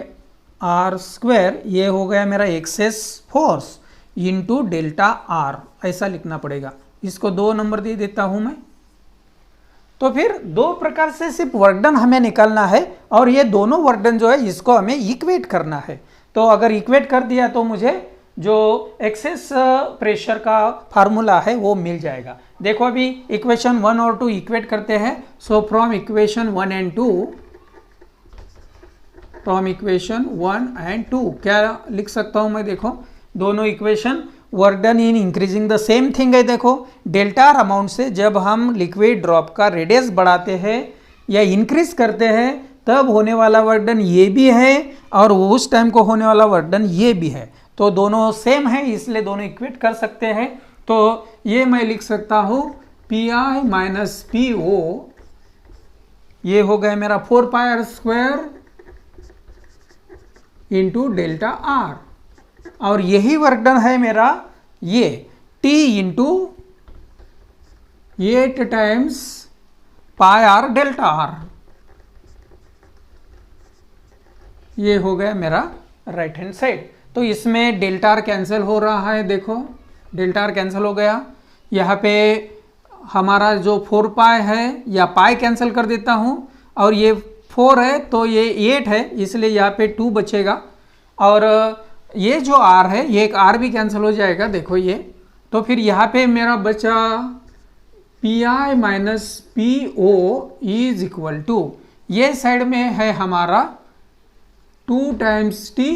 R square, ये हो गया मेरा excess force into delta R, ऐसा लिखना पड़ेगा। इसको 2 नंबर दे देता हूं मैं। तो फिर 2 प्रकार से सिर्फ वर्कडन हमें निकालना है और ये दोनों वर्कडन जो है इसको हमें इक्वेट करना है। तो अगर इक्वेट कर दिया तो मुझे जो एक्सेस प्रेशर का फार्मूला है वो मिल जाएगा। देखो अभी इक्वेशन 1 और 2 इक्वेट करते हैं। So from equation 1 and 2, from equation 1 and 2 क्या लिख सकता हूं मैं, देखो दोनों equation work done in increasing the same thing है। देखो डेल्टा आर अमाउंट से जब हम लिक्विड ड्रॉप का रेडियस बढ़ाते हैं या इंक्रीज करते हैं तब होने वाला वर्क डन ये भी है और उस टाइम को होने वाला वर्क डन ये भी है। तो दोनों सेम है इसलिए दोनों इक्वेट कर सकते हैं। तो ये मैं लिख सकता हूँ P I minus P O, ये हो गया मेरा 4 pi R square into delta R, और यही वर्क डन है मेरा ये T into 8 times pi R delta R, ये हो गया मेरा राइट हैंड साइड। तो इसमें डेल्टा आर कैंसिल हो रहा है, देखो डेल्टा आर कैंसिल हो गया। यहाँ पे हमारा जो 4 पाई है या पाई कैंसिल कर देता हूँ और ये 4 है तो ये 8 है इसलिए यहाँ पे 2 बचेगा। और ये जो r है ये एक r भी कैंसिल हो जाएगा, देखो ये। तो फिर यहाँ पे मेरा बचा P I minus P O is equal to, ये साइड में है हमारा 2 टाइम्स t,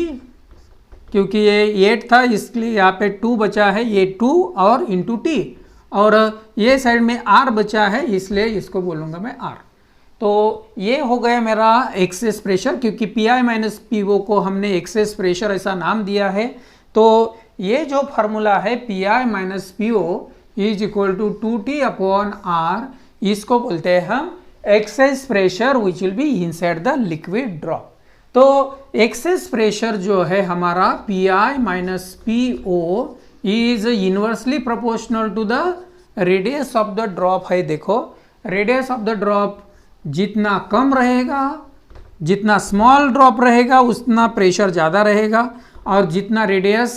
क्योंकि ये 8 था इसलिए यहाँ पे 2 बचा है, ये 2 और इंटू टी, और ये साइड में r बचा है इसलिए इसको बोलूँगा मैं r। तो ये हो गया मेरा एक्सेस प्रेशर, क्योंकि P I minus P O को हमने एक्सेस प्रेशर ऐसा नाम दिया है। तो ये जो फार्मूला है P I minus P O is equal to 2t upon R, इसको बोलते हैं हम excess pressure which will be inside the liquid drop. तो एक्सेस प्रेशर जो है हमारा P I minus P O is inversely proportional to the radius of the drop है। देखो रेडियस ऑफ द ड्रॉप जितना कम रहेगा, जितना स्मॉल ड्रॉप रहेगा उतना प्रेशर ज़्यादा रहेगा, और जितना रेडियस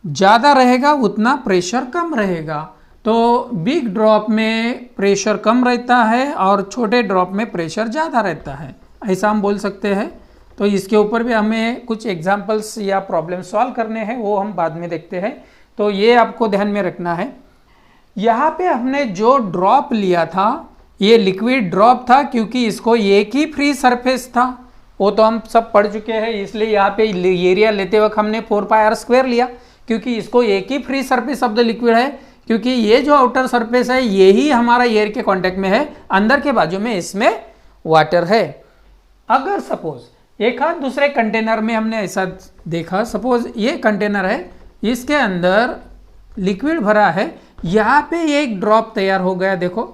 ज़्यादा रहेगा उतना प्रेशर कम रहेगा। तो बिग ड्रॉप में प्रेशर कम रहता है और छोटे ड्रॉप में प्रेशर ज़्यादा रहता है, ऐसा हम बोल सकते हैं। तो इसके ऊपर भी हमें कुछ एग्जांपल्स या प्रॉब्लम सॉल्व करने हैं, वो हम बाद में देखते हैं। तो ये आपको ध्यान में रखना है। यहाँ पे हमने जो ड्रॉप लिया था ये लिक्विड ड्रॉप था, क्योंकि इसको एक ही फ्री सरफेस था, वो तो हम सब पढ़ चुके हैं, इसलिए यहाँ पे एरिया लेते वक्त हमने 4πr² लिया, क्योंकि इसको एक ही free surface of the liquid है, क्योंकि ये जो आउटर सरफेस है यही हमारा एयर के कांटेक्ट में है, अंदर के बाजू में इसमें वाटर है। अगर सपोज एक हाथ दूसरे कंटेनर में हमने ऐसा देखा, सपोज ये कंटेनर है, इसके अंदर लिक्विड भरा है, यहाँ पे एक ड्रॉप तैयार हो गया, देखो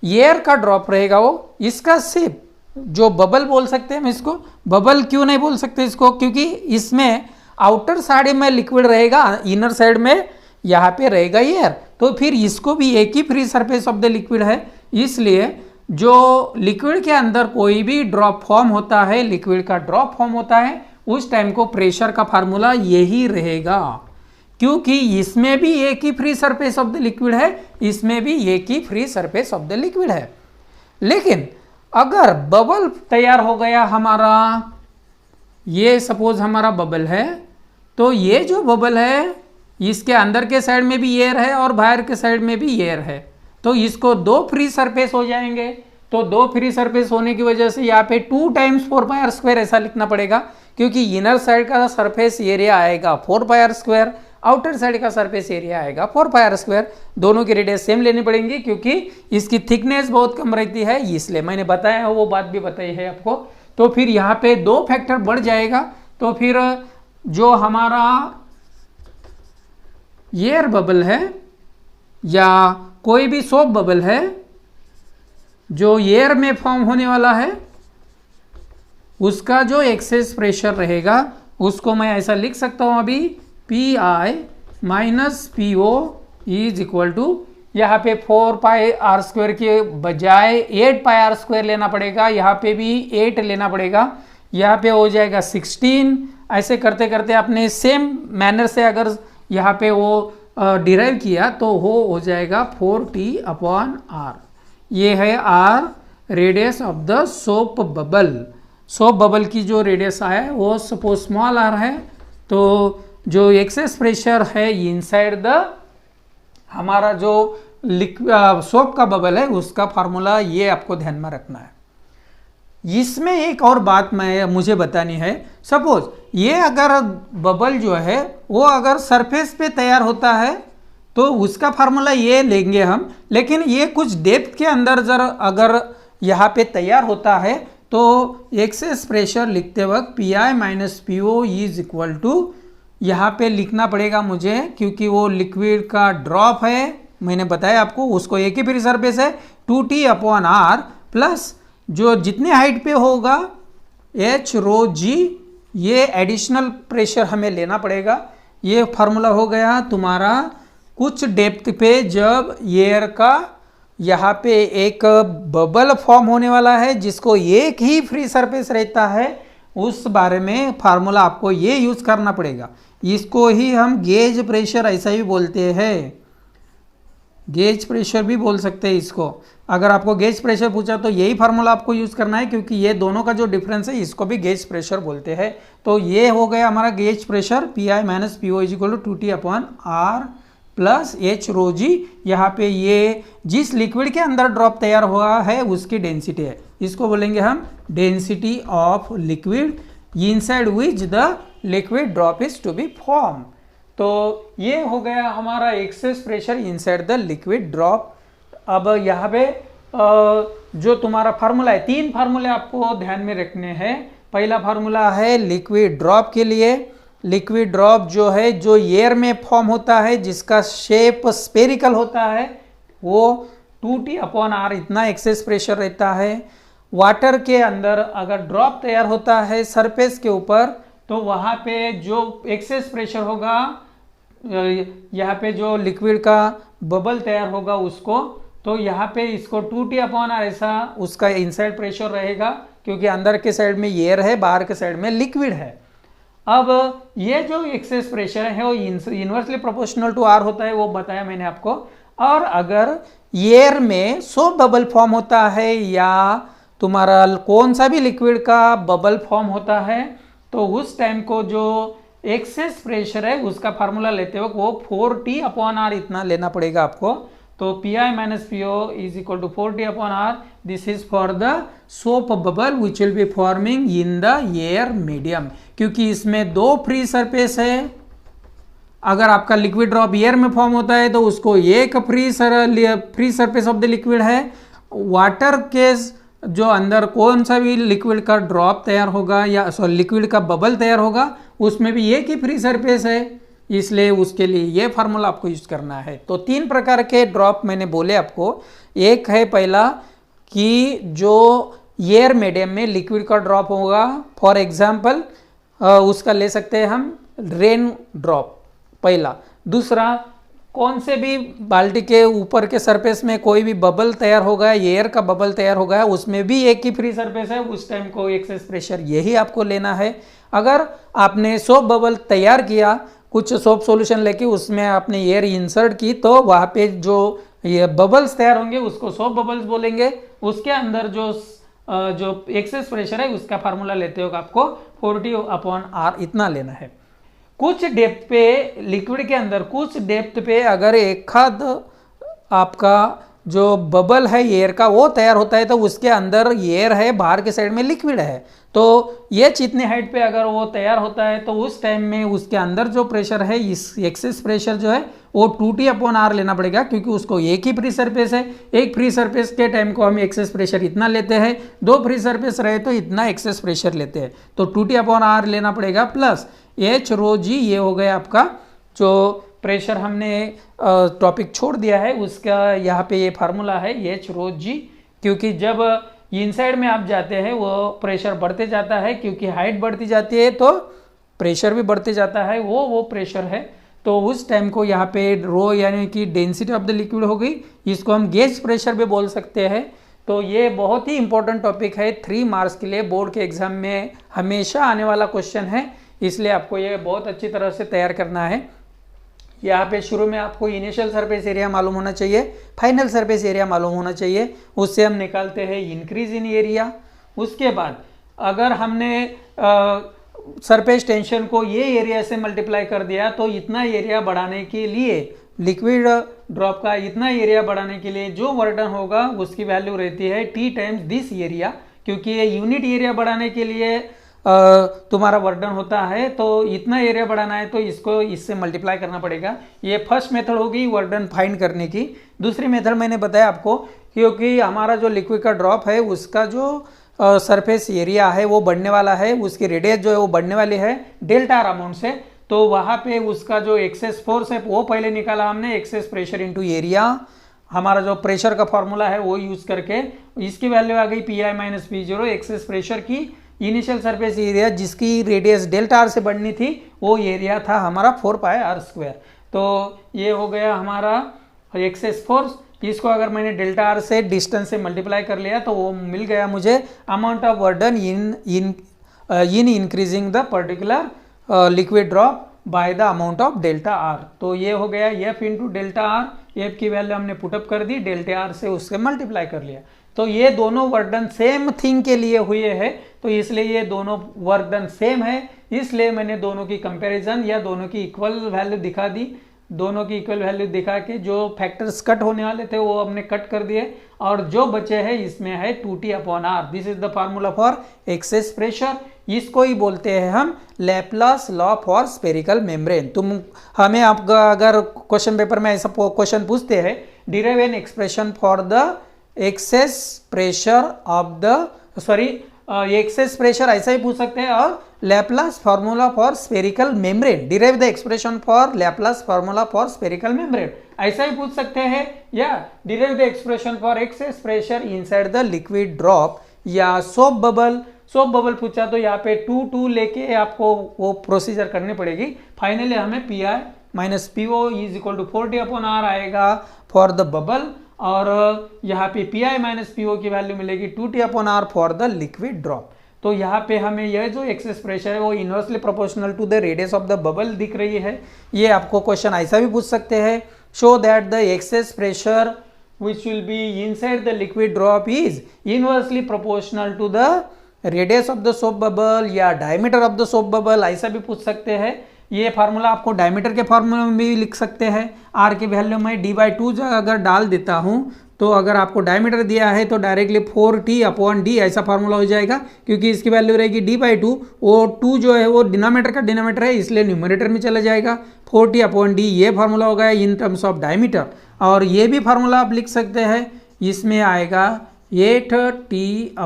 एयर का ड्रॉप रहेगा वो, इसका शेप जो बबल बोल सकते हैं हम इसको, बबल क्यों नहीं बोल सकते इसको, क्योंकि इसमें आउटर साइड में लिक्विड रहेगा, इनर साइड में यहाँ पे रहेगा एयर, तो फिर इसको भी एक ही free surface of the liquid है, इसलिए जो लिक्विड के अंदर कोई भी ड्रॉप फॉर्म होता है, लिक्विड का ड्रॉप फॉर्म होता है, उस टाइम को प्रेशर का फार्मूला यही रहेगा, क्योंकि इसमें भी एक ही free surface of the liquid है, इसमें भी एक ही free surface of the liquid है। लेकिन अगर बबल तैयार हो गया हमारा, ये सपोज हमारा बबल है, तो ये जो बबल है इसके अंदर के साइड में भी एयर है और बाहर के साइड में भी एयर है, तो इसको दो फ्री सरफेस हो जाएंगे, तो दो फ्री सरफेस होने की वजह से यहाँ पे 2 × 4πr² ऐसा लिखना पड़ेगा, क्योंकि इनर साइड का सरफेस एरिया आएगा 4πr², आउटर साइड का सरफेस एरिया आएगा 4πr², दोनों की रेडियस सेम लेनी पड़ेंगी, क्योंकि इसकी थिकनेस बहुत कम रहती है, इसलिए मैंने बताया वो बात भी बताई है आपको। तो फिर यहाँ पे 2 फैक्टर बढ़ जाएगा, तो फिर जो हमारा एयर बबल है या कोई भी सोप बबल है जो एयर में फॉर्म होने वाला है, उसका जो एक्सेस प्रेशर रहेगा उसको मैं ऐसा लिख सकता हूं अभी, PI - PO is equal to, यहाँ पे 4πr² के बजाय 8πr² लेना पड़ेगा, यहाँ पे भी 8 लेना पड़ेगा, यहाँ पे हो जाएगा 16, ऐसे करते करते आपने सेम मैनर से अगर यहाँ पे वो डिराइव किया तो हो जाएगा 4T/R। ये है R radius of the soap bubble. Soap bubble की जो रेडियस है वो सपोज स्मॉल r है, तो जो एक्सेस प्रेशर है इनसाइड द हमारा जो सोप का बबल है उसका फार्मूला ये आपको ध्यान में रखना है। इसमें एक और बात मुझे बतानी है, सपोज ये अगर बबल जो है वो अगर सरफेस पे तैयार होता है तो उसका फार्मूला ये लेंगे हम, लेकिन ये कुछ डेप्थ के अंदर जरा अगर यहाँ पे तैयार होता है तो एक्सेस प्रेशर लिखते वक्त PI - PO is equal to, यहाँ पे लिखना पड़ेगा मुझे क्योंकि वो लिक्विड का ड्रॉप है, मैंने बताया आपको, उसको एक ही फ्री सरफेस है, 2T/R प्लस जो जितने हाइट पे होगा H ρg, ये एडिशनल प्रेशर हमें लेना पड़ेगा। ये फार्मूला हो गया तुम्हारा कुछ डेप्थ पे जब एयर का यहाँ पे एक बबल फॉर्म होने वाला है जिसको एक ही फ्री सरफेस रहता है, उस बारे में फार्मूला आपको ये यूज करना पड़ेगा। इसको ही हम गेज प्रेशर ऐसा ही बोलते हैं, गेज प्रेशर भी बोल सकते हैं इसको। अगर आपको गेज प्रेशर पूछा तो यही फार्मूला आपको यूज करना है, क्योंकि ये दोनों का जो डिफरेंस है इसको भी गेज प्रेशर बोलते हैं। तो ये हो गया हमारा gauge pressure, PI - PO is equal to 2T/R plus H ρg। यहाँ पे ये जिस लिक्विड के अंदर ड्रॉप तैयार हुआ है उसकी डेंसिटी है, इसको बोलेंगे हम density of liquid inside which the liquid drop is to be form. तो ये हो गया हमारा excess pressure inside the liquid drop. अब यहाँ पे जो तुम्हारा फार्मूला है, 3 फार्मूले आपको ध्यान में रखने हैं। पहला फार्मूला है लिक्विड ड्रॉप के लिए, लिक्विड ड्रॉप जो है जो एयर में फॉर्म होता है जिसका शेप स्पेरिकल होता है वो 2T/R इतना एक्सेस प्रेशर रहता है। वाटर के अंदर अगर ड्रॉप तैयार होता है सरफेस के ऊपर तो वहाँ पे जो एक्सेस प्रेशर होगा, यहाँ पे जो लिक्विड का बबल तैयार होगा उसको, तो यहाँ पे इसको 2T/R ऐसा उसका इनसाइड प्रेशर रहेगा, क्योंकि अंदर के साइड में एयर है, बाहर के साइड में लिक्विड है। अब ये जो एक्सेस प्रेशर है वो इनवर्सली प्रोपोर्शनल टू R होता है, वो बताया मैंने आपको। और अगर एयर में सोप बबल फॉर्म होता है या तुम्हारा कौन सा भी लिक्विड का बबल फॉर्म होता है तो उस टाइम को जो एक्सेस प्रेशर है उसका फार्मूला लेते वक्त वो 4T/R इतना लेना पड़ेगा आपको। तो Pi minus PO is equal to 4T/R। This is for the soap bubble which will be forming in the air medium, क्योंकि इसमें दो फ्री सरफेस है। अगर आपका लिक्विड ड्रॉप एयर में फॉर्म होता है तो उसको एक free surface of the liquid है। वाटर के जो अंदर कौन सा भी लिक्विड का ड्रॉप तैयार होगा या सॉरी लिक्विड का बबल तैयार होगा उसमें भी एक ही फ्री सरफेस है, इसलिए उसके लिए ये फार्मूला आपको यूज करना है। तो तीन प्रकार के ड्रॉप मैंने बोले आपको। एक है पहला कि जो एयर मीडियम में लिक्विड का ड्रॉप होगा, फॉर एग्जांपल उसका ले सकते हैं हम रेन ड्रॉप पहला। दूसरा, कौन से भी बाल्टी के ऊपर के सरफेस में कोई भी बबल तैयार होगा, एयर का बबल तैयार होगा, उसमें भी एक ही फ्री सरफेस है, उस टाइम को एक्सेस प्रेशर यही आपको लेना है। अगर आपने सोप बबल तैयार किया, कुछ सोप सॉल्यूशन लेके उसमें आपने एयर इंसर्ट की, तो वहाँ पे जो ये बबल्स तैयार होंगे उसको सोप बबल्स बोलेंगे। उसके अंदर जो एक्सेस प्रेशर है उसका फार्मूला लेते हो आपको 4T/R इतना लेना है। कुछ डेप्थ पे लिक्विड के अंदर कुछ डेप्थ पे अगर एक आध आपका जो बबल है एयर का वो तैयार होता है तो उसके अंदर एयर है, बाहर के साइड में लिक्विड है। तो ये जितने हाइट पे अगर वो तैयार होता है तो उस टाइम में उसके अंदर जो प्रेशर है, इस एक्सेस प्रेशर जो है वो 2T/R लेना पड़ेगा, क्योंकि उसको एक ही फ्री सरफेस है। एक फ्री सरफेस के टाइम को हम एक्सेस प्रेशर इतना लेते हैं, दो फ्री सरफेस रहे तो इतना एक्सेस प्रेशर लेते हैं। तो 2T/R लेना पड़ेगा प्लस H ρg, ये हो गया आपका जो प्रेशर हमने टॉपिक छोड़ दिया है उसका यहाँ पे ये फार्मूला है H ρg, क्योंकि जब इनसाइड में आप जाते हैं वो प्रेशर बढ़ते जाता है, क्योंकि हाइट बढ़ती जाती है तो प्रेशर भी बढ़ते जाता है, वो प्रेशर है। तो उस टाइम को यहाँ पे रो यानी कि डेंसिटी ऑफ द लिक्विड हो गई, इसको हम गेज प्रेशर भी बोल सकते हैं। तो ये बहुत ही इंपॉर्टेंट टॉपिक है, 3 मार्क्स के लिए बोर्ड के एग्जाम में हमेशा आने वाला क्वेश्चन है, इसलिए आपको ये बहुत अच्छी तरह से तैयार करना है। यहाँ पे शुरू में आपको इनिशियल सरफेस एरिया मालूम होना चाहिए, फाइनल सरफेस एरिया मालूम होना चाहिए, उससे हम निकालते हैं इंक्रीज इन एरिया। उसके बाद अगर हमने सरफेस टेंशन को ये एरिया से मल्टीप्लाई कर दिया तो इतना एरिया बढ़ाने के लिए, लिक्विड ड्रॉप का इतना एरिया बढ़ाने के लिए जो वर्क डन होगा उसकी वैल्यू रहती है T टाइम्स दिस एरिया, क्योंकि ये यूनिट एरिया बढ़ाने के लिए तुम्हारा वर्क डन होता है, तो इतना एरिया बढ़ाना है तो इसको इससे मल्टीप्लाई करना पड़ेगा। ये फर्स्ट मेथड होगी वर्क डन फाइंड करने की। दूसरी मेथड मैंने बताया आपको, क्योंकि हमारा जो लिक्विड का ड्रॉप है उसका जो सरफेस एरिया है वो बढ़ने वाला है, उसकी रेडियस जो है वो बढ़ने वाली है ΔR अमाउंट से, तो वहाँ पे उसका जो एक्सेस फोर्स है वो पहले निकाला हमने, एक्सेस प्रेशर इंटू एरिया। हमारा जो प्रेशर का फॉर्मूला है वो यूज करके इसकी वैल्यू आ गई Pi minus P0, excess pressure की इनिशियल सरफेस एरिया जिसकी रेडियस ΔR से बढ़नी थी वो एरिया था हमारा 4πr²। तो ये हो गया हमारा एक्सेस फोर्स। इसको अगर मैंने ΔR से डिस्टेंस से मल्टीप्लाई कर लिया तो वो मिल गया मुझे amount of work done in increasing the particular liquid drop by the amount of ΔR। तो ये हो गया F इंटू ΔR, F की वैल्यू हमने पुटअप कर दी, ΔR से उससे मल्टीप्लाई कर लिया। तो ये दोनों वर्क डन सेम थिंग के लिए हुए हैं, तो इसलिए ये दोनों वर्क डन सेम है, इसलिए मैंने दोनों की कंपैरिजन या दोनों की इक्वल वैल्यू दिखा दी। दोनों की इक्वल वैल्यू दिखा के जो फैक्टर्स कट होने वाले थे वो हमने कट कर दिए, और जो बचे हैं इसमें है 2T/R। This is the formula for excess pressure. इसको ही बोलते हैं हम Laplace law for spherical membrane. हमें आपका अगर क्वेश्चन पेपर में ऐसा क्वेश्चन पूछते हैं, derive an expression for the excess pressure of the excess pressure ऐसा ही पूछ सकते हैं, और Laplace formula for spherical membrane, derive the expression for Laplace formula for spherical membrane ऐसा ही पूछ सकते हैं, या derive the expression for access pressure inside the liquid drop, या सोप बबल पूछा तो यहाँ पे 2 लेके आपको वो प्रोसीजर करनी पड़ेगी। फाइनली हमें Pi minus PO is equal to 4T/R आएगा फॉर द बबल, और यहाँ पे Pi माइनस PO की वैल्यू मिलेगी 2T/R for the liquid drop. तो यहाँ पे हमें यह जो एक्सेस प्रेशर है वो inversely proportional to the radius of the bubble दिख रही है। ये आपको क्वेश्चन ऐसा भी पूछ सकते हैं, show that the excess pressure which will be inside the liquid drop is inversely proportional to the radius of the soap bubble, या diameter of the soap bubble ऐसा भी पूछ सकते हैं। ये फार्मूला आपको डायमीटर के फार्मूला में भी लिख सकते हैं। आर की वैल्यू में d/2 अगर डाल देता हूँ तो अगर आपको डायमीटर दिया है तो डायरेक्टली 4t/d ऐसा फार्मूला हो जाएगा, क्योंकि इसकी वैल्यू रहेगी d/2, वो 2 जो है वो डिनोमिनेटर का डिनोमिनेटर है इसलिए न्यूमरेटर में चला जाएगा। 4t/d ये फार्मूला हो गया इन टर्म्स ऑफ डायमीटर। और ये भी फार्मूला आप लिख सकते हैं, इसमें आएगा 8t/d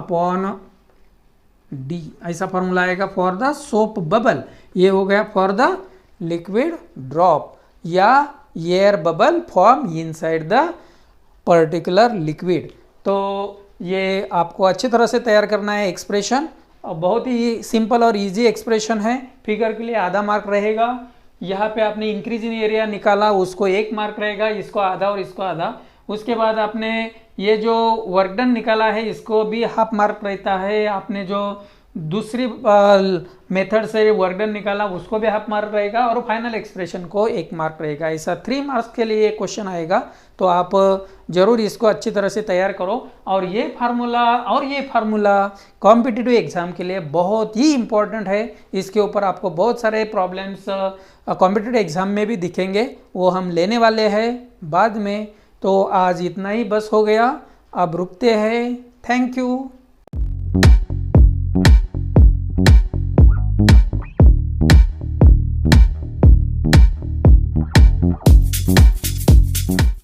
ऐसा फार्मूला आएगा फॉर द सोप बबल। ये हो गया फॉर द लिक्विड ड्रॉप या air bubble form inside the particular liquid. तो ये आपको अच्छी तरह से तैयार करना है एक्सप्रेशन, और बहुत ही सिंपल और इजी एक्सप्रेशन है। फिगर के लिए आधा मार्क रहेगा। यहाँ पे आपने इंक्रीज इन एरिया निकाला, उसको 1 मार्क रहेगा, इसको आधा और इसको आधा। उसके बाद आपने ये जो वर्क डन निकाला है इसको भी हाफ मार्क रहता है। आपने जो दूसरी मेथड से वर्क डन निकाला उसको भी हाफ मार्क रहेगा, और फाइनल एक्सप्रेशन को 1 मार्क रहेगा। ऐसा 3 मार्क्स के लिए क्वेश्चन आएगा। तो आप जरूर इसको अच्छी तरह से तैयार करो। और ये फार्मूला कॉम्पिटिटिव एग्जाम के लिए बहुत ही इंपॉर्टेंट है। इसके ऊपर आपको बहुत सारे प्रॉब्लम्स कॉम्पिटिटिव एग्जाम में भी दिखेंगे, वो हम लेने वाले हैं बाद में। तो आज इतना ही बस हो गया, अब रुकते हैं। Thank you.